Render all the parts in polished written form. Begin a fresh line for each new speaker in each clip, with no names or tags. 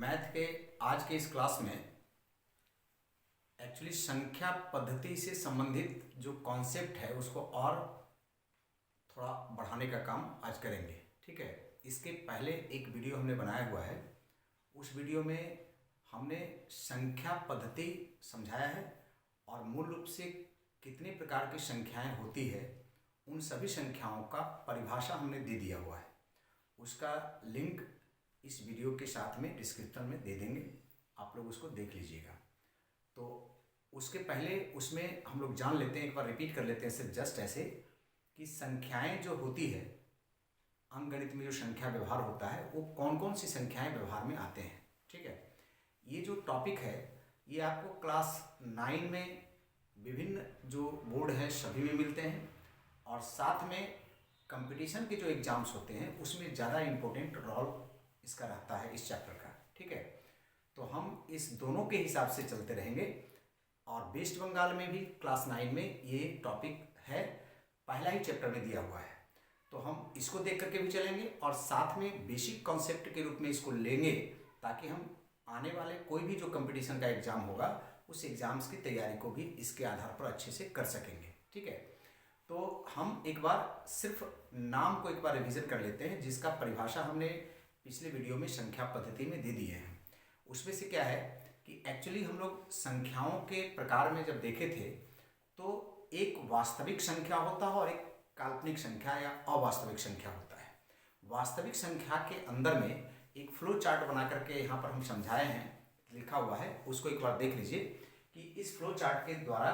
Math के आज के इस क्लास में एक्चुअली संख्या पद्धति से संबंधित जो कॉन्सेप्ट है उसको और थोड़ा बढ़ाने का काम आज करेंगे। ठीक है, इसके पहले एक वीडियो हमने बनाया हुआ है। उस वीडियो में हमने संख्या पद्धति समझाया है और मूल रूप से कितने प्रकार की संख्याएं होती है उन सभी संख्याओं का परिभाषा हमने दे दिया हुआ है। उसका लिंक इस वीडियो के साथ में डिस्क्रिप्शन में दे देंगे, आप लोग उसको देख लीजिएगा। तो उसके पहले उसमें हम लोग जान लेते हैं, एक बार रिपीट कर लेते हैं सिर्फ जस्ट ऐसे कि संख्याएं जो होती है, अंकगणित में जो संख्या व्यवहार होता है वो कौन कौन सी संख्याएं व्यवहार में आते हैं। ठीक है, ये जो टॉपिक है ये आपको क्लास 9 में विभिन्न जो बोर्ड हैं सभी में मिलते हैं और साथ में कंपटीशन के जो एग्ज़ाम्स होते हैं उसमें ज़्यादा इम्पोर्टेंट रोल इसका रहता है इस चैप्टर का। ठीक है, तो हम इस दोनों के हिसाब से चलते रहेंगे और वेस्ट बंगाल में भी क्लास 9 में ये टॉपिक है, पहला ही चैप्टर में दिया हुआ है, तो हम इसको देख करके भी चलेंगे और साथ में बेसिक कॉन्सेप्ट के रूप में इसको लेंगे ताकि हम आने वाले कोई भी जो कंपटीशन का एग्ज़ाम होगा उस एग्ज़ाम्स की तैयारी को भी इसके आधार पर अच्छे से कर सकेंगे। ठीक है, तो हम एक बार सिर्फ नाम को एक बार रिवीजन कर लेते हैं जिसका परिभाषा हमने पिछले वीडियो में संख्या पद्धति में दे दिए हैं। उसमें से क्या है कि एक्चुअली हम लोग संख्याओं के प्रकार में जब देखे थे तो एक वास्तविक संख्या होता है और एक काल्पनिक संख्या या अवास्तविक संख्या होता है। वास्तविक संख्या के अंदर में एक फ्लो चार्ट बना करके यहाँ पर हम समझाए हैं, लिखा हुआ है, उसको एक बार देख लीजिए कि इस फ्लो चार्ट के द्वारा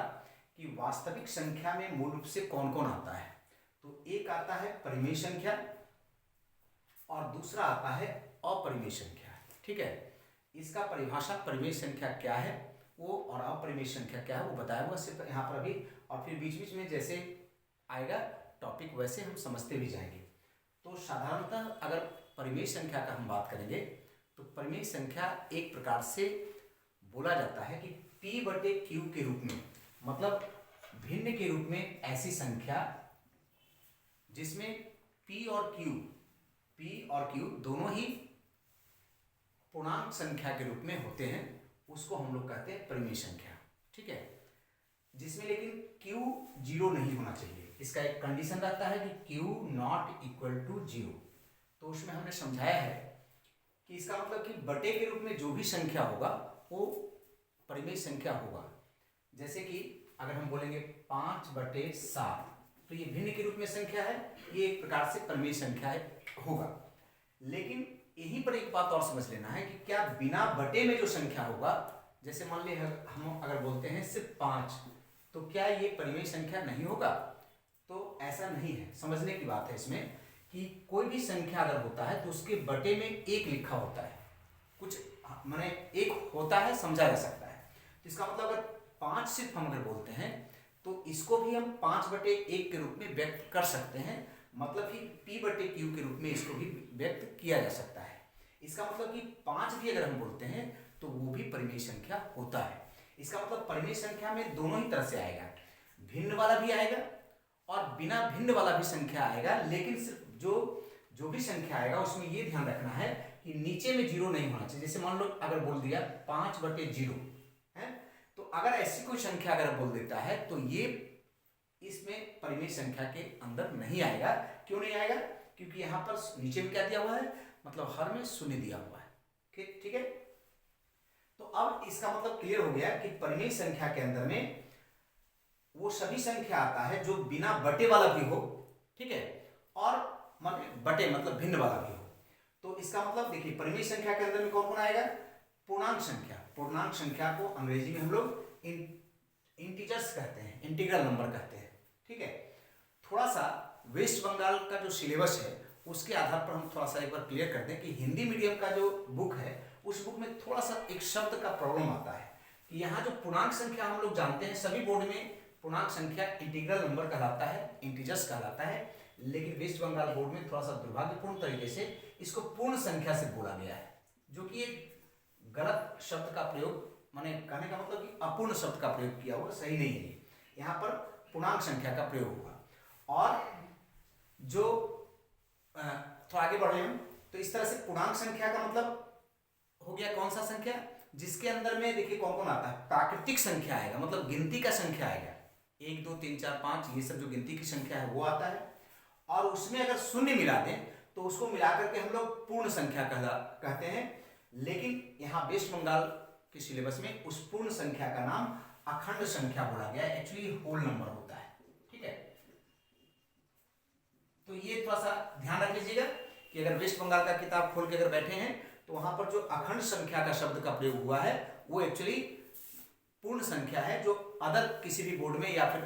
कि वास्तविक संख्या में मूल रूप से कौन कौन आता है। तो एक आता है परिमेय संख्या और दूसरा आता है अपरिमेय संख्या। ठीक है, इसका परिभाषा परिमेय संख्या क्या है वो और अपरिमेय संख्या क्या है वो बताया हुआ सिर्फ यहाँ पर अभी, और फिर बीच बीच में जैसे आएगा टॉपिक वैसे हम समझते भी जाएंगे। तो साधारणतः अगर परिमेय संख्या का हम बात करेंगे तो परिमेय संख्या एक प्रकार से बोला जाता है कि P/Q के रूप में, मतलब भिन्न के रूप में ऐसी संख्या जिसमें P और Q दोनों ही पूर्णांक संख्या के रूप में होते हैं, उसको हम लोग कहते हैं परिमेय संख्या। ठीक है, जिसमें लेकिन Q 0 नहीं होना चाहिए, इसका एक कंडीशन रहता है कि Q नॉट इक्वल टू 0। तो उसमें हमने समझाया है कि इसका मतलब कि बटे के रूप में जो भी संख्या होगा वो परिमेय संख्या होगा। जैसे कि अगर हम बोलेंगे 5/7 तो ये भिन्न के रूप में संख्या है, ये एक प्रकार से परिमेय संख्या होगा। लेकिन यहीं पर एक बात और समझ लेना है कि क्या बिना बटे में जो संख्या होगा, जैसे मान लीजिए हम अगर बोलते हैं सिर्फ 5, तो क्या ये परिमेय संख्या नहीं होगा? तो ऐसा नहीं है। समझने की बात है इसमें कि कोई भी संख्या अगर होता है तो उसके बटे में एक लिखा होता है, कुछ माने एक होता है, समझा जा सकता है। तो इसका मतलब अगर 5 सिर्फ हम अगर बोलते हैं तो इसको भी हम 5/1 के रूप में व्यक्त कर सकते हैं, मतलब कि P/Q के रूप में इसको भी व्यक्त किया जा सकता है। इसका मतलब कि 5 भी अगर हम बोलते हैं तो वो भी परिमेय संख्या होता है। इसका मतलब परिमेय संख्या में दोनों ही तरह से आएगा, भिन्न वाला भी आएगा और बिना भिन्न वाला भी संख्या आएगा। लेकिन सिर्फ जो भी संख्या आएगा उसमें ये ध्यान रखना है कि नीचे में 0 नहीं होना चाहिए। जैसे मान लो अगर बोल दिया 5/0 है, तो अगर ऐसी कोई संख्या अगर बोल देता है तो ये इसमें परिमेय संख्या के अंदर नहीं आएगा। क्यों नहीं आएगा? क्योंकि यहाँ पर नीचे में क्या दिया हुआ है, मतलब हर में शून्य दिया हुआ है। ठीक है, तो अब इसका मतलब क्लियर हो गया कि परिमेय संख्या के अंदर में वो सभी संख्या आता है जो बिना बटे वाला भी हो, ठीक है, और बटे मतलब भिन्न वाला भी हो। तो इसका मतलब देखिए परिमेय संख्या के अंदर में कौन कौन आएगा? पूर्णांक संख्या। पूर्णांक संख्या को अंग्रेजी में हम लोग इंटीजर्स कहते हैं, इंटीग्रल नंबर कहते हैं। ठीक है, थोड़ा सा वेस्ट बंगाल का जो सिलेबस है उसके आधार पर हम थोड़ा सा एक बार क्लियर करते हैं कि हिंदी मीडियम का जो बुक है उस बुक में थोड़ा सा एक शब्द का प्रॉब्लम आता है कि यहाँ जो पूर्णांक संख्या हम लोग जानते हैं, सभी बोर्ड में पूर्णांक संख्या इंटीग्रल नंबर कहलाता है, इंटीजर्स कहलाता है, लेकिन वेस्ट बंगाल बोर्ड में थोड़ा सा दुर्भाग्यपूर्ण तरीके से इसको पूर्ण संख्या से बोला गया है, जो कि एक गलत शब्द का प्रयोग, माने कहने का मतलब कि अपूर्ण शब्द का प्रयोग किया हुआ, सही नहीं है। यहाँ पर पूर्णांक संख्या का प्रयोग हुआ। और जो थोड़ा आगे बढ़ रहे हैं तो इस तरह से पूर्णांक संख्या का मतलब हो गया कौन सा संख्या, जिसके अंदर में देखिए कौन कौन आता है, प्राकृतिक संख्या आएगा, मतलब गिनती का संख्या आएगा, 1 2 3 4 5 ये सब जो गिनती की संख्या है वो आता है। और उसमें अगर शून्य मिला दें तो उसको मिलाकर के हम लोग पूर्ण संख्या कहते हैं। लेकिन यहाँ वेस्ट बंगाल के सिलेबस में उस पूर्ण संख्या का नाम अखंड संख्या बोला गया है, एक्चुअली होल नंबर होता है। ठीक है, तो ये थोड़ा सा ध्यान रख लीजिएगा कि अगर वेस्ट बंगाल का किताब खोल के अगर बैठे हैं तो वहां पर जो अखंड संख्या का शब्द का प्रयोग हुआ है वो एक्चुअली पूर्ण संख्या है, जो अदर किसी भी बोर्ड में या फिर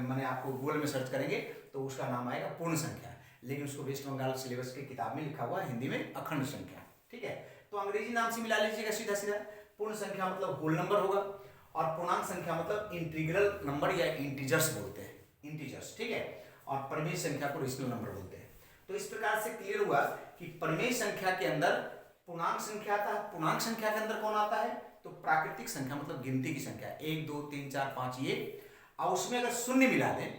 मैंने आपको गूगल में सर्च करेंगे तो उसका नाम आएगा पूर्ण संख्या, लेकिन उसको वेस्ट बंगाल सिलेबस की किताब में लिखा हुआ है हिंदी में अखंड संख्या। ठीक है, तो अंग्रेजी नाम से मिला लीजिएगा सीधा सीधा। पूर्ण संख्या मतलब होल नंबर होगा, और पूर्णांक संख्या मतलब इंटीग्रल नंबर या इंटीजर्स बोलते हैं, इंटीजर्स। ठीक है, और परिमेय संख्या को रेशनल नंबर बोलते हैं। तो इस प्रकार से क्लियर हुआ कि परिमेय संख्या के अंदर पूर्णांक संख्या आता है। पूर्णांक संख्या के अंदर कौन आता है, तो प्राकृतिक संख्या मतलब गिनती की संख्या 1 2 3 4 5 ये, और उसमें अगर शून्य मिला दें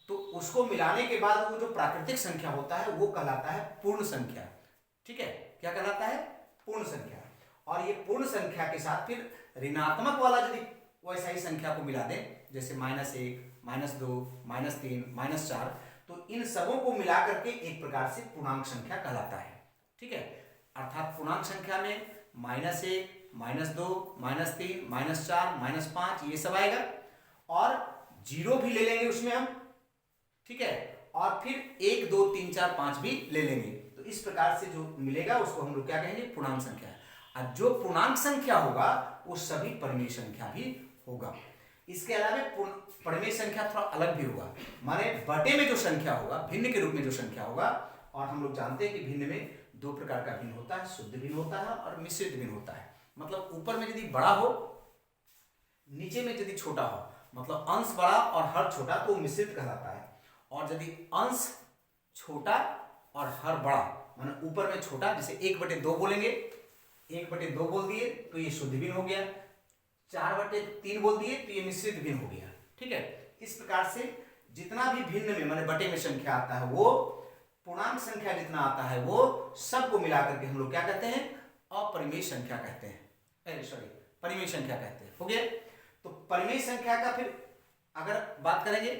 तो उसको मिलाने के बाद वो जो प्राकृतिक संख्या होता है वो कहलाता है पूर्ण संख्या। ठीक है, क्या कहलाता है, पूर्ण संख्या। और ये पूर्ण संख्या के साथ फिर ऋणात्मक वाला यदि वैसा ही संख्या को मिला दें, जैसे -1 -2 -3 -4, तो इन सबों को मिला करके एक प्रकार से पूर्णांक संख्या कहलाता है। ठीक है, अर्थात पूर्णांक संख्या में -1 -2 -3 -4 -5 ये सब आएगा, और जीरो भी ले लेंगे उसमें हम। ठीक है, और फिर 1 2 3 4 5 भी ले लेंगे। तो इस प्रकार से जो मिलेगा उसको हम लोग क्या कहेंगे, पूर्णांक संख्या। और जो पूर्णांक संख्या होगा वो सभी परिमेय संख्या भी होगा। इसके अलावा परिमेय संख्या थोड़ा अलग भी होगा, माने बटे में जो संख्या होगा, भिन्न के रूप में जो संख्या होगा। और हम लोग जानते हैं कि भिन्न में दो प्रकार का भिन्न होता है, शुद्ध भिन्न होता है और मिश्रित भिन्न होता है। मतलब ऊपर में यदि बड़ा हो, नीचे में यदि छोटा हो, मतलब अंश बड़ा और हर छोटा, तो मिश्रित कहलाता है। और यदि अंश छोटा और हर बड़ा, माने ऊपर में छोटा, जैसे 1/2 बोलेंगे, 1/2 बोल दिए तो ये शुद्ध भिन्न हो गया, 4/3 बोल दिए तो ये मिश्रित भिन्न हो गया। ठीक है, इस प्रकार से जितना भी भिन्न में माने बटे में संख्या आता है, वो पूर्णांक संख्या जितना आता है वो सबको मिलाकर के हम लोग क्या कहते हैं, अपरिमेय संख्या कहते हैं, सॉरी परिमेय संख्या कहते हैं। हो गया, तो परिमेय संख्या का फिर अगर बात करेंगे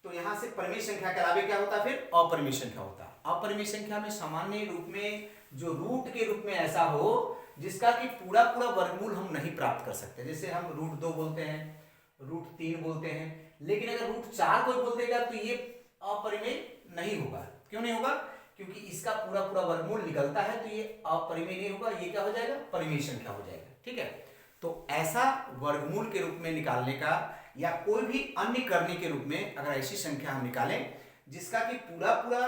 तो यहां से परिमेय संख्या के अलावा क्या होता है, फिर अपरिमेय संख्या होता है। अपरिमेय संख्या में सामान्य रूप में जो रूट के रूप में ऐसा हो जिसका कि पूरा पूरा वर्गमूल हम नहीं प्राप्त कर सकते, जैसे हम √2 बोलते हैं, √3 बोलते हैं, लेकिन अगर √4 कोई बोल देगा तो ये अपरिमेय नहीं होगा। क्यों नहीं होगा, क्योंकि इसका पूरा पूरा वर्गमूल निकलता है, तो ये अपरिमेय नहीं होगा, ये क्या हो जाएगा, परिमेय संख्या हो जाएगा। ठीक है, तो ऐसा वर्गमूल के रूप में निकालने का या कोई भी अन्य करने के रूप में अगर ऐसी संख्या हम निकालें जिसका कि पूरा पूरा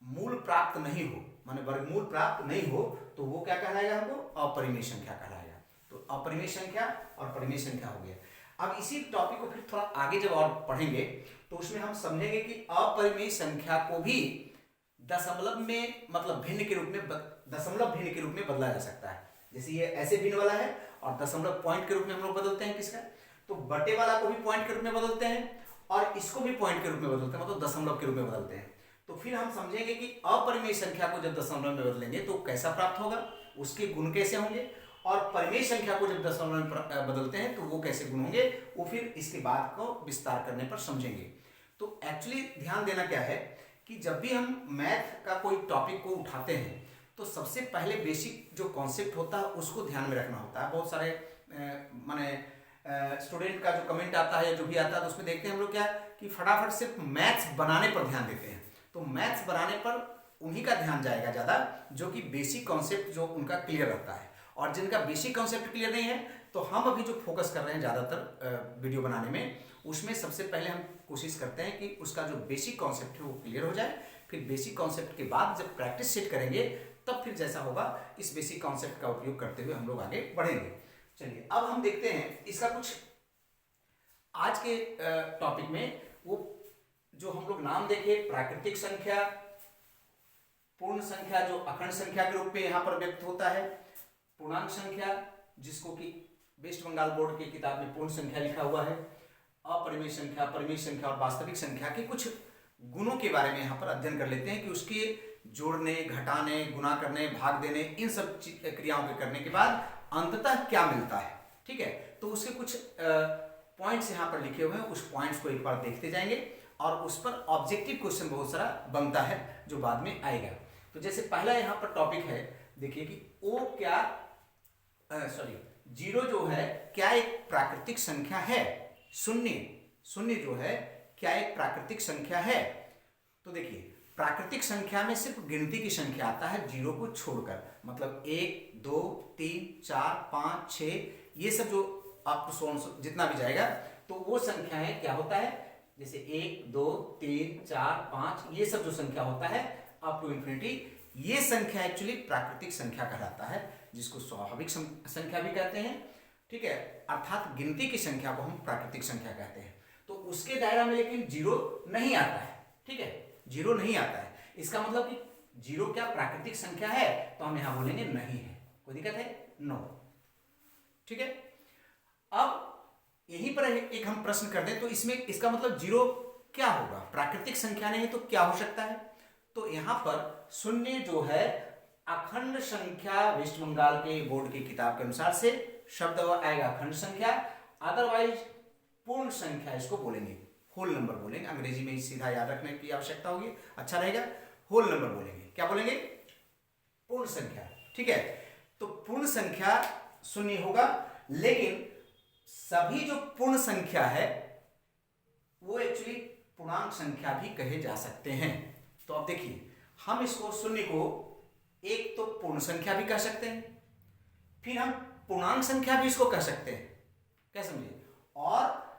मूल प्राप्त नहीं हो, माने वर्गमूल प्राप्त नहीं हो, तो वो क्या कहलाएगा, हमको अपरिमेय संख्या कहलाएगा। तो अपरिमेय संख्या और परिमेय संख्या हो गया। अब इसी टॉपिक को फिर थोड़ा आगे जब और पढ़ेंगे तो उसमें हम समझेंगे कि अपरिमेय संख्या को भी दशमलव में, मतलब भिन्न के रूप में, दशमलव भिन्न के रूप में बदला जा सकता है। जैसे ये ऐसे भिन्न वाला है और दशमलव पॉइंट के रूप में हम लोग बदलते हैं किसका, तो बटे वाला को भी पॉइंट के रूप में बदलते हैं और इसको भी पॉइंट के रूप में बदलते हैं, मतलब दशमलव के रूप में बदलते हैं। तो फिर हम समझेंगे कि अपरिमेय संख्या को जब दशमलव में बदलेंगे तो कैसा प्राप्त होगा, उसके गुण कैसे होंगे, और परिमेय संख्या को जब दशमलव में बदलते हैं तो वो कैसे गुण होंगे, वो फिर इसके बाद को विस्तार करने पर समझेंगे। तो एक्चुअली ध्यान देना क्या है कि जब भी हम मैथ का कोई टॉपिक को उठाते हैं तो सबसे पहले बेसिक जो कॉन्सेप्ट होता है उसको ध्यान में रखना होता है। बहुत सारे माने स्टूडेंट का जो कमेंट आता है या जो भी आता है तो उसमें देखते हैं हम लोग क्या कि फटाफट सिर्फ मैथ्स बनाने पर ध्यान देते हैं। तो मैथ्स बनाने पर उन्हीं का ध्यान जाएगा ज़्यादा जो कि बेसिक कॉन्सेप्ट जो उनका क्लियर रहता है, और जिनका बेसिक कॉन्सेप्ट क्लियर नहीं है तो हम अभी जो फोकस कर रहे हैं ज़्यादातर वीडियो बनाने में, उसमें सबसे पहले हम कोशिश करते हैं कि उसका जो बेसिक कॉन्सेप्ट है वो क्लियर हो जाए। फिर बेसिक कॉन्सेप्ट के बाद जब प्रैक्टिस सेट करेंगे तब फिर जैसा होगा इस बेसिक कॉन्सेप्ट का उपयोग करते हुए हम लोग आगे बढ़ेंगे। चलिए अब हम देखते हैं इसका कुछ आज के टॉपिक में वो जो हम लोग नाम देखे, प्राकृतिक संख्या, पूर्ण संख्या जो अखंड संख्या के रूप में यहाँ पर व्यक्त होता है, पूर्णांक संख्या जिसको कि वेस्ट बंगाल बोर्ड की किताब में पूर्ण संख्या लिखा हुआ है, अपरिमेय संख्या, परिमेय संख्या और वास्तविक संख्या के कुछ गुणों के बारे में यहाँ पर अध्ययन कर लेते हैं कि उसके जोड़ने, घटाने, गुना करने, भाग देने, इन सब क्रियाओं के करने के बाद अंततः क्या मिलता है, ठीक है। तो उसके कुछ पॉइंट्स यहाँ पर लिखे हुए हैं, उस पॉइंट्स को एक बार देखते जाएंगे और उस पर ऑब्जेक्टिव क्वेश्चन बहुत सारा बनता है जो बाद में आएगा। तो जैसे पहला यहाँ पर टॉपिक है, देखिए कि ओ क्या जीरो जो है क्या एक प्राकृतिक संख्या है। शून्य जो है क्या एक प्राकृतिक संख्या है। तो देखिए प्राकृतिक संख्या में सिर्फ गिनती की संख्या आता है जीरो को छोड़कर, मतलब 1 2 3 4 5 6 ये सब जो आपको जितना भी जाएगा तो वो संख्याएं क्या होता है, जैसे 1 2 3 4 5 ये सब जो संख्या होता है अप टू इन्फिनिटी, ये संख्या एक्चुअली प्राकृतिक संख्या कहलाता है, जिसको स्वाभाविक संख्या भी कहते हैं, ठीक है। अर्थात गिनती की संख्या को हम प्राकृतिक संख्या कहते हैं। तो उसके दायरा में लेकिन जीरो नहीं आता है, ठीक है, जीरो नहीं आता है। इसका मतलब कि जीरो क्या प्राकृतिक संख्या है, तो हम यहां बोलेंगे नहीं है। कोई दिक्कत है? नो, ठीक है। अब यहीं पर एक हम प्रश्न कर दें तो इसमें इसका मतलब जीरो क्या होगा, प्राकृतिक संख्या नहीं तो क्या हो सकता है। तो यहां पर शून्य जो है अखंड संख्या, वेस्ट बंगाल के बोर्ड की किताब के अनुसार से शब्द आएगा अखंड संख्या, अदरवाइज पूर्ण संख्या इसको बोलेंगे, होल नंबर बोलेंगे। अंग्रेजी में सीधा याद रखने की आवश्यकता होगी, अच्छा रहेगा। होल नंबर बोलेंगे, क्या बोलेंगे? पूर्ण संख्या, ठीक है। तो पूर्ण संख्या शून्य होगा, लेकिन सभी जो पूर्ण संख्या है वो एक्चुअली पूर्णांक संख्या भी कहे जा सकते हैं। तो अब देखिए हम इसको शून्य को एक तो पूर्ण संख्या भी कह सकते हैं, फिर हम पूर्णांक संख्या भी इसको कह सकते हैं, क्या समझे। और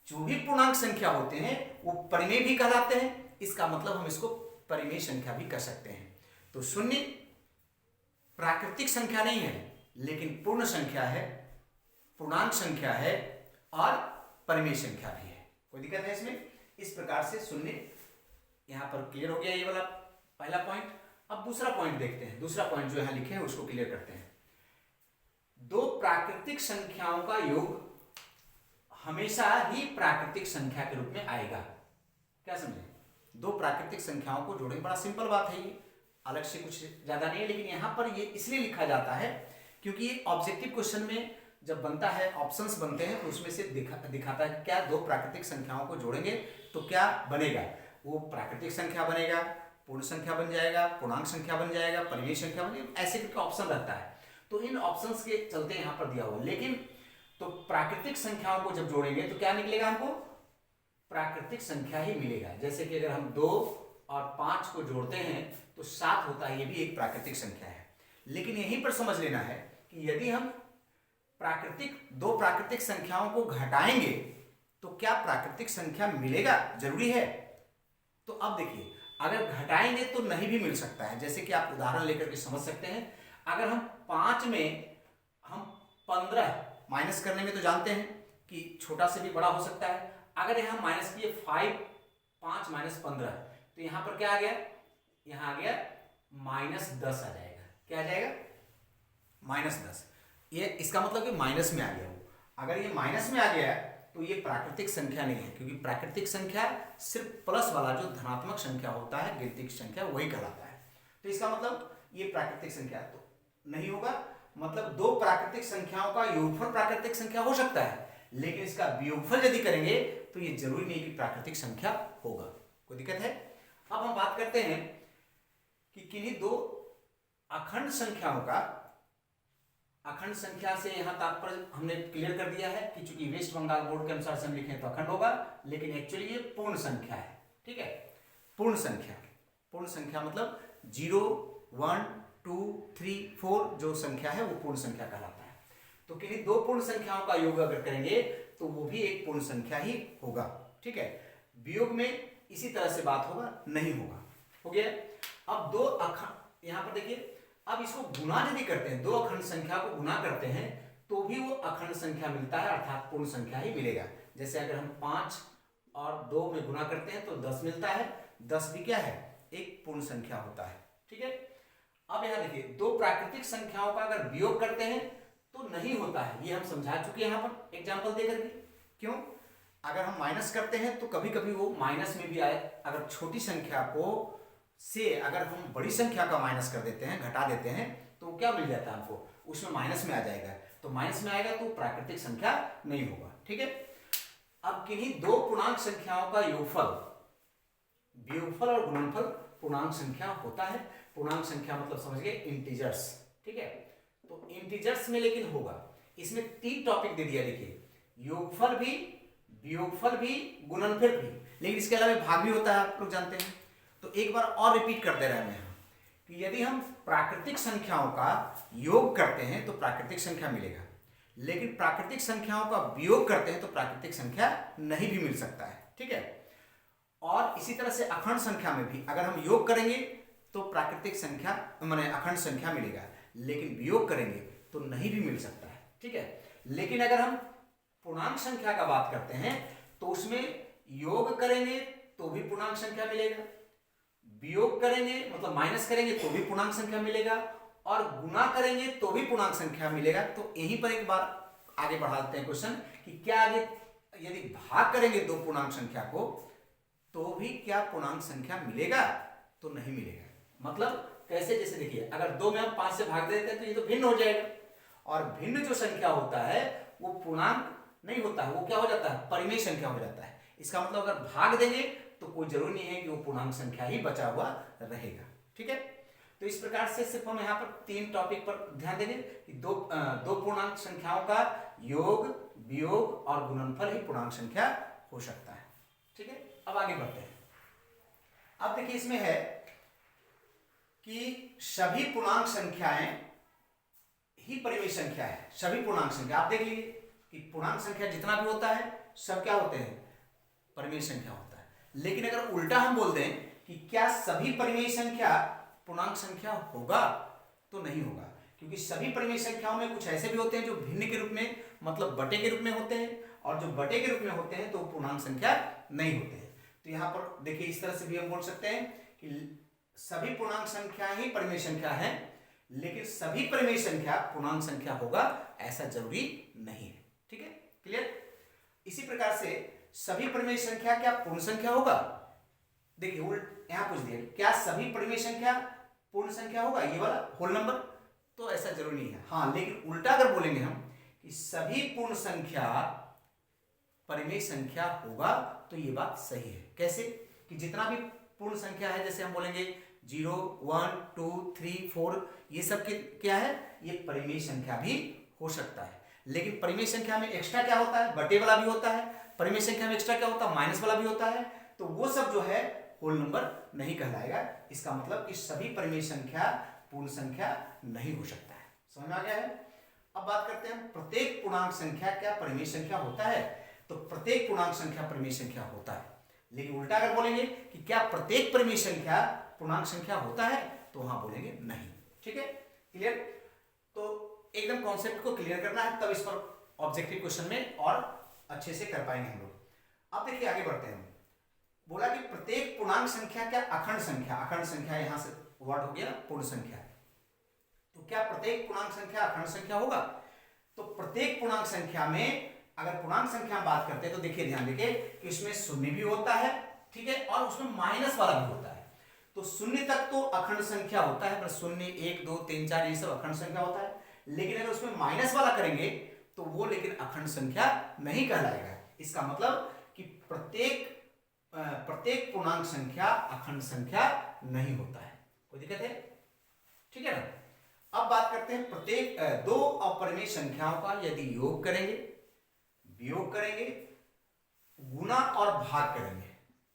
जो भी पूर्णांक संख्या होते हैं वो परिमेय भी कहलाते हैं, इसका मतलब हम इसको परिमेय संख्या भी कह सकते हैं। तो शून्य प्राकृतिक संख्या नहीं है लेकिन पूर्ण संख्या है, पूर्णांक संख्या है और परिमेय संख्या भी है। कोई दिक्कत है इसमें? इस प्रकार से शून्य यहां पर क्लियर हो गया, ये वाला पहला पॉइंट। अब दूसरा पॉइंट देखते हैं, दूसरा पॉइंट जो यहां लिखे हैं उसको क्लियर करते हैं। दो प्राकृतिक संख्याओं का योग हमेशा ही प्राकृतिक संख्या के रूप में आएगा, क्या समझे। दो प्राकृतिक संख्याओं को जोड़ेंगे, बड़ा सिंपल बात है ये, अलग से कुछ ज्यादा नहीं है। लेकिन यहां पर ये इसलिए लिखा जाता है क्योंकि ये ऑब्जेक्टिव क्वेश्चन में जब बनता है, ऑप्शंस बनते हैं तो उसमें से दिखाता है क्या दो प्राकृतिक संख्याओं को जोड़ेंगे तो क्या बनेगा, वो प्राकृतिक संख्या बनेगा, पूर्ण संख्या बन जाएगा, पूर्णांक संख्या बन जाएगा, परिमेय संख्या बन जाएगा, ऐसे करके ऑप्शन रहता है। तो इन ऑप्शंस के चलते यहां पर दिया हुआ, लेकिन तो प्राकृतिक संख्याओं को जब जोड़ेंगे तो क्या निकलेगा, हमको प्राकृतिक संख्या ही मिलेगा। जैसे कि अगर हम 2 और 5 को जोड़ते हैं तो 7 होता है, ये भी एक प्राकृतिक संख्या है। लेकिन यहीं पर समझ लेना है कि यदि हम दो प्राकृतिक संख्याओं को घटाएंगे तो क्या प्राकृतिक संख्या मिलेगा, जरूरी है। तो अब देखिए अगर घटाएंगे तो नहीं भी मिल सकता है। जैसे कि आप उदाहरण लेकर के समझ सकते हैं, अगर हम 5 में हम 15 माइनस करने में तो जानते हैं कि छोटा से भी बड़ा हो सकता है। अगर यहां माइनस किए 5 माइनस 15 तो यहां पर क्या आ गया, यहां आ गया -10 आ जाएगा। क्या आ जाएगा? -10। ये इसका मतलब कि माइनस में आ गया वो। अगर ये माइनस में आ गया तो ये प्राकृतिक संख्या नहीं है, क्योंकि प्राकृतिक संख्या सिर्फ प्लस वाला जो धनात्मक संख्या होता है, गिनती की संख्या, वही कहलाता है। तो इसका मतलब ये प्राकृतिक संख्या तो नहीं होगा। मतलब दो प्राकृतिक संख्याओं का योगफल प्राकृतिक संख्या हो सकता है, लेकिन इसका वियोगफल यदि करेंगे तो ये जरूरी नहीं कि प्राकृतिक संख्या होगा। कोई दिक्कत है? अब हम बात करते हैं कि किन्हीं दो अखंड संख्याओं का, अखंड संख्या से यहां तात्पर्य हमने क्लियर कर दिया है कि चूंकि वेस्ट बंगाल बोर्ड के अनुसार से हम लिखें तो अखंड होगा, लेकिन एक्चुअली ये पूर्ण संख्या है, ठीक है। पूर्ण संख्या मतलब 0 1 2 3 4 जो संख्या है वो पूर्ण संख्या कहलाता है। तो किन्हीं दो पूर्ण संख्याओं का योग अगर करेंगे तो वो भी एक पूर्ण संख्या ही होगा, ठीक है। वियोग में इसी तरह से बात होगा, नहीं होगा। हो गया। अब दो अखंड, यहां पर देखिए, अब इसको गुना यदि करते हैं, दो अखंड संख्या को गुना करते हैं तो भी वो अखंड संख्या मिलता है, अर्थात पूर्ण संख्या ही मिलेगा। जैसे अगर हम 5 और 2 में गुना करते हैं तो 10 मिलता है। 10 भी क्या है? एक पूर्ण संख्या होता है, ठीक है। अब यहां देखिए, दो प्राकृतिक संख्याओं का अगर वियोग करते हैं तो नहीं होता है, ये हम समझा चुके हैं यहां पर एग्जाम्पल देकर के। क्यों? अगर हम माइनस करते हैं तो कभी कभी वो माइनस में भी आए। अगर छोटी संख्या को से अगर हम बड़ी संख्या का माइनस कर देते हैं, घटा देते हैं, तो क्या मिल जाता है हमको, उसमें माइनस में आ जाएगा। तो माइनस में आएगा तो प्राकृतिक संख्या नहीं होगा। ठीक है। अब किन्हीं दो पूर्णांक संख्याओं का योगफल, वियोगफल और गुणनफल पूर्णांक संख्या होता है। पूर्णांक संख्या मतलब समझ गए इंटीजर्स। ठीक है। तो इंटीजर्स में लेकिन होगा, इसमें 3 टॉपिक दे दिया। देखिए, योगफल भी, वियोगफल भी, गुणनफल भी, लेकिन इसके अलावा भाग भी होता है, आप लोग जानते हैं। तो एक बार और रिपीट कर दे रहे हैं कि यदि हम प्राकृतिक संख्याओं का योग करते हैं तो प्राकृतिक संख्या मिलेगा, लेकिन प्राकृतिक संख्याओं का वियोग करते हैं तो प्राकृतिक संख्या नहीं भी मिल सकता है। ठीक है। और इसी तरह से अखंड संख्या में भी अगर हम योग करेंगे तो प्राकृतिक संख्या माने अखंड संख्या मिलेगा, लेकिन वियोग करेंगे तो नहीं भी मिल सकता है। ठीक है। लेकिन अगर हम पूर्णांक संख्या का बात करते हैं तो उसमें योग करेंगे तो भी पूर्णांक संख्या मिलेगा, वियोग करेंगे मतलब माइनस करेंगे तो भी पूर्णांक संख्या मिलेगा, और गुना करेंगे तो भी पूर्णांक संख्या मिलेगा। तो यहीं पर एक बार आगे बढ़ाते हैं क्वेश्चन कि क्या आगे यदि भाग करेंगे दो पूर्णांक संख्या को तो भी क्या पूर्णांक संख्या मिलेगा, तो नहीं मिलेगा। मतलब कैसे, जैसे देखिए अगर 2 में हम 5 से भाग देते हैं तो ये तो भिन्न हो जाएगा, और भिन्न जो संख्या होता है वो पूर्णांक नहीं होता है, वो क्या हो जाता है, परिमेय संख्या हो जाता है। इसका मतलब अगर भाग देंगे तो कोई जरूरी नहीं है कि वो पूर्णांक संख्या ही बचा हुआ रहेगा। ठीक है। तो इस प्रकार से सिर्फ हम यहाँ पर 3 टॉपिक पर ध्यान देंगे कि दो पूर्णांक संख्याओं का योग, वियोग और गुणनफल ही पूर्णांक संख्या हो सकता है। ठीक है। अब आगे बढ़ते हैं। अब देखिए इसमें है कि सभी पूर्णांक संख्याएं ही परिमेय संख्या है। सभी पूर्णांक संख्या आप देख लीजिए कि पूर्णांक संख्या जितना भी होता है सब क्या होते हैं, परिमेय संख्या होता है। लेकिन अगर उल्टा हम बोल दें कि क्या सभी परिमेय संख्या पूर्णांक संख्या होगा, तो नहीं होगा, क्योंकि सभी परिमेय संख्याओं में कुछ ऐसे भी होते हैं जो भिन्न के रूप में मतलब बटे के रूप में होते हैं, और जो बटे के रूप में होते हैं तो पूर्णांक संख्या नहीं होते हैं। तो यहाँ पर देखिए इस तरह से भी हम बोल सकते हैं कि सभी पूर्णांक संख्या ही परिमेय संख्या है, लेकिन सभी परिमेय संख्या पूर्णांक संख्या होगा ऐसा जरूरी नहीं है। ठीक है, क्लियर। इसी प्रकार से सभी परिमेय संख्या क्या पूर्ण संख्या होगा, देखिए यहां पूछ दिया क्या सभी परिमेय संख्या पूर्ण संख्या होगा, ये वाला होल नंबर, तो ऐसा जरूरी नहीं है। हाँ, लेकिन उल्टा अगर बोलेंगे हम कि सभी पूर्ण संख्या परिमेय संख्या होगा तो ये बात सही है। कैसे कि जितना भी पूर्ण संख्या है, जैसे हम बोलेंगे 0, 1, 2, 3, 4, ये सब क्या है, ये परिमेय संख्या भी हो सकता है। लेकिन परिमेय संख्या में एक्स्ट्रा क्या होता है, बटे वाला भी होता है। परिमेय संख्या में एक्स्ट्रा क्या होता है, माइनस वाला भी होता है। तो वो सब जो है होल नंबर नहीं कहलाएगा। इसका मतलब कि सभी परिमेय संख्या पूर्ण संख्या नहीं हो सकता है। समझ में आ गया है। अब बात करते हैं प्रत्येक पूर्णांक संख्या क्या परिमेय संख्या होता है, तो प्रत्येक पूर्णांक संख्या परिमेय संख्या होता है। लेकिन उल्टा अगर बोलेंगे कि क्या प्रत्येक परिमेय संख्या पूर्णांक संख्या होता है, तो वहां बोलेंगे नहीं। ठीक है, क्लियर। तो एकदम कॉन्सेप्ट को क्लियर करना है, तब इस पर ऑब्जेक्टिव क्वेश्चन में और अच्छे से कर पाएंगे हम लोग। अब देखिए आगे बढ़ते हैं। बोला कि प्रत्येक पूर्णांक संख्या क्या अखंड संख्या, अखंड संख्या यहां से वर्ड हो गया पूर्ण संख्या, तो क्या प्रत्येक पूर्णांक संख्या अखंड संख्या होगा, तो प्रत्येक पूर्णांक संख्या में अगर पूर्णांक संख्या बात करते हैं तो देखिए ध्यान देखिए कि उसमें शून्य भी होता है, ठीक है, और उसमें माइनस वाला भी होता है। तो शून्य तक तो अखंड संख्या होता है, पर 0, 1, 2, 3, 4 ये सब अखंड संख्या होता है। लेकिन अगर उसमें माइनस वाला करेंगे तो वो लेकिन अखंड संख्या नहीं कहलाएगा। इसका मतलब कि प्रत्येक पूर्णांक संख्या अखंड संख्या नहीं होता है। कोई दिक्कत है, ठीक है ना। अब बात करते हैं प्रत्येक दो अपरिमेय संख्याओं का यदि योग करेंगे, वियोग करेंगे, गुना और भाग करेंगे।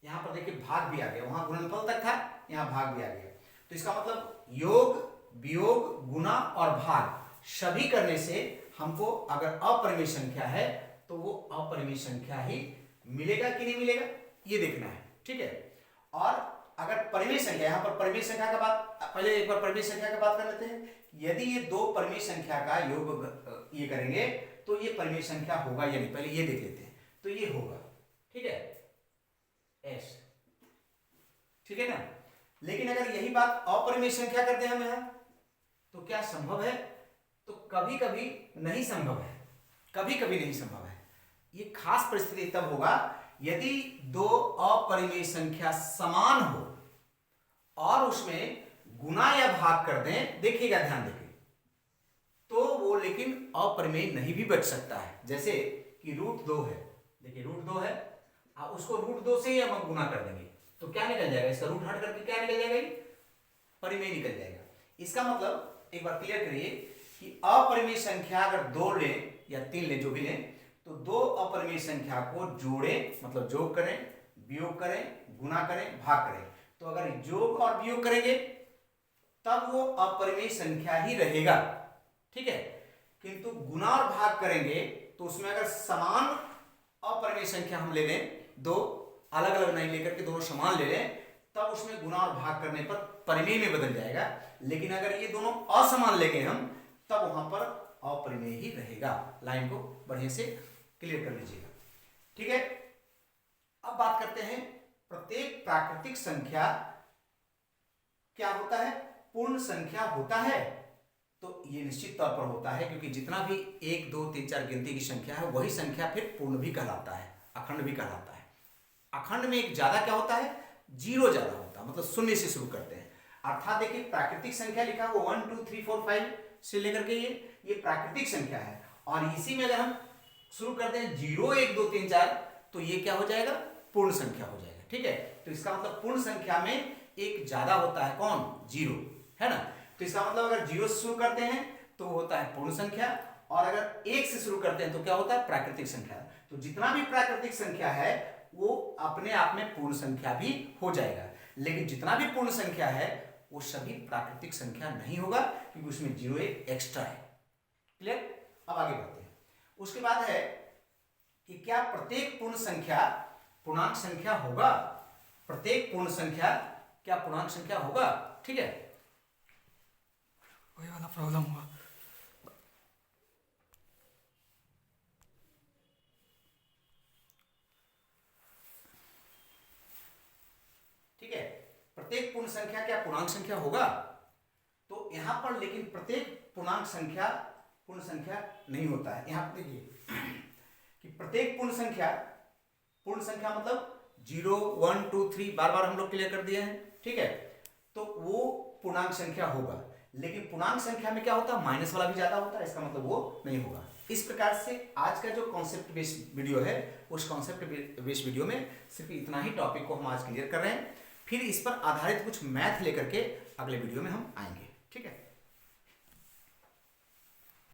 यहां पर देखिए भाग भी आ गया, वहां गुणनफल तक था, यहां भाग भी आ गया। तो इसका मतलब योग, वियोग, गुना और भाग सभी करने से हमको अगर अपरिमेय संख्या है तो वो अपरिमेय संख्या ही मिलेगा कि नहीं मिलेगा, ये देखना है। ठीक है। और अगर परिमेय संख्या, यहां पर परिमेय संख्या का बात, पहले एक बार परिमेय संख्या का बात कर लेते हैं। यदि ये दो परिमेय संख्या का योग ये करेंगे तो ये परिमेय संख्या होगा या नहीं, पहले ये देख लेते हैं। तो ये होगा, ठीक है, एस, ठीक है ना। लेकिन अगर यही बात अपरिमेय संख्या करते हैं हम यहां, तो क्या संभव है, तो कभी कभी नहीं संभव है, कभी कभी नहीं संभव है। ये खास परिस्थिति तब होगा यदि दो अपरिमेय संख्या समान हो और उसमें गुना या भाग कर दें, देखिएगा ध्यान देके, तो वो लेकिन अपरिमेय नहीं भी बच सकता है। जैसे कि √2 है, देखिए √2 है, उसको √2 से ही हम गुना कर देंगे तो क्या निकल जाएगा, इसका रूट हट करके क्या निकल जाएगा, परिमेय निकल जाएगा। इसका मतलब एक बार क्लियर करिए कि अपरिमेय संख्या अगर 2 लें या 3 लें, जो भी लें, तो 2 अपरिमेय संख्या को जोड़ें, मतलब जोग करें, वियोग करें, गुना करें, भाग करें, तो अगर जोग और वियोग करेंगे तब वो अपरिमेय संख्या ही रहेगा, ठीक है। किंतु गुना और भाग करेंगे तो उसमें अगर समान अपरिमेय संख्या हम ले लें, दो अलग अलग नहीं लेकर के दोनों समान ले लें, तब उसमें गुना और भाग करने पर परिमेय में बदल जाएगा। लेकिन अगर ये दोनों असमान लेंगे हम, तब वहां पर अपरिमेय ही रहेगा। लाइन को बढ़िया से क्लियर कर लीजिएगा, ठीक है। अब बात करते हैं, प्रत्येक प्राकृतिक संख्या क्या होता है, पूर्ण संख्या होता है। तो ये निश्चित तौर पर होता है, क्योंकि जितना भी 1 2 3 4 गिनती की संख्या है वही संख्या फिर पूर्ण भी कहलाता है, अखंड भी कहलाता है। अखंड में एक ज्यादा क्या होता है, 0 ज्यादा होता है, मतलब शून्य से शुरू करते हैं। अर्थात देखिए प्राकृतिक संख्या लिखा है वो 1 2 3 4 5 से लेकर के ये प्राकृतिक संख्या है, और इसी में अगर हम शुरू करते हैं 0 1 2 3 4 तो ये क्या हो जाएगा, पूर्ण संख्या हो जाएगा, ठीक है। तो इसका मतलब पूर्ण संख्या में एक ज्यादा होता है, कौन, 0, है ना। तो इसका मतलब अगर 0 से शुरू करते हैं तो होता है पूर्ण संख्या, और अगर 1 से शुरू करते हैं तो क्या होता है, प्राकृतिक संख्या। तो जितना भी प्राकृतिक संख्या है वो अपने आप में पूर्ण संख्या भी हो जाएगा, लेकिन जितना भी पूर्ण संख्या है वो सभी प्राकृतिक संख्या नहीं होगा, क्योंकि उसमें 0 एक एक्स्ट्रा है। क्लियर। अब आगे बढ़ते हैं। उसके बाद है कि क्या प्रत्येक पूर्ण संख्या पूर्णांक संख्या होगा, प्रत्येक पूर्ण संख्या क्या पूर्णांक संख्या होगा, ठीक है।
वही वाला प्रॉब्लम हुआ।
ठीक है, प्रत्येक पूर्ण संख्या क्या पूर्णांक संख्या होगा, तो यहां पर लेकिन प्रत्येक पूर्णांक संख्या पूर्ण संख्या नहीं होता है। यहां पर देखिए कि प्रत्येक पूर्ण संख्या मतलब 0 1 2 3 बार बार हम लोग क्लियर कर दिए हैं, ठीक है। तो वो पूर्णांक संख्या होगा, लेकिन पूर्णांक संख्या में क्या होता है, माइनस वाला भी ज्यादा होता है, इसका मतलब वो नहीं होगा। इस प्रकार से आज का जो कॉन्सेप्ट बेस्ड वीडियो है, उस कॉन्सेप्ट बेस्ड वीडियो में सिर्फ इतना ही टॉपिक को हम आज क्लियर कर रहे हैं। फिर इस पर आधारित कुछ मैथ लेकर के अगले वीडियो में हम आएंगे, ठीक है।